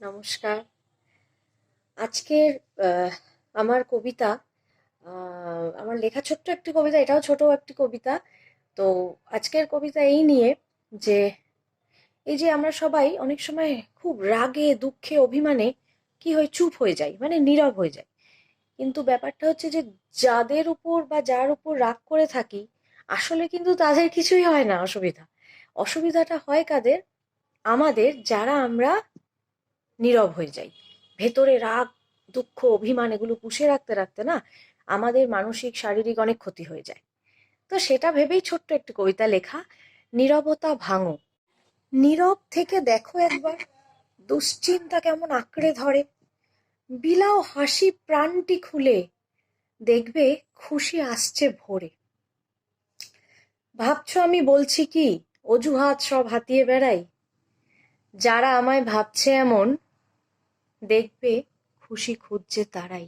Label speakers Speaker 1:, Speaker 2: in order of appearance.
Speaker 1: নমস্কার। আজকের আমার কবিতা, আমার লেখা ছোট্ট একটি কবিতা, এটাও ছোট একটি কবিতা। তো আজকের কবিতা এই নিয়ে যে এই যে আমরা সবাই অনেক সময় খুব রাগে দুঃখে অভিমানে কি হয়, চুপ হয়ে যাই, মানে নীরব হয়ে যাই। কিন্তু ব্যাপারটা হচ্ছে যে যাদের উপর বা যার উপর রাগ করে থাকি, আসলে কিন্তু তাদের কিছুই হয় না। অসুবিধাটা হয় কাদের? আমাদের, যারা আমরা নীরব হয়ে যাই। ভেতরে রাগ, দুঃখ, অভিমান এগুলো পুষে রাখতে রাখতে না আমাদের মানসিক শারীরিক অনেক ক্ষতি হয়ে যায়। তো সেটা ভেবেই ছোট্ট একটি কবিতা লেখা, নীরবতা ভাঙো। নীরব থেকে দেখো একবার, দুশ্চিন্তা কেমন আঁকড়ে ধরে। বিলাও হাসি প্রাণটি খুলে, দেখবে খুশি আসছে ভোরে। ভাবছো আমি বলছি কি, অজুহাত সব হাতিয়ে বেড়াই? যারা আমায় ভাবছে এমন, দেখবে খুশি খুঁজছে তারাই।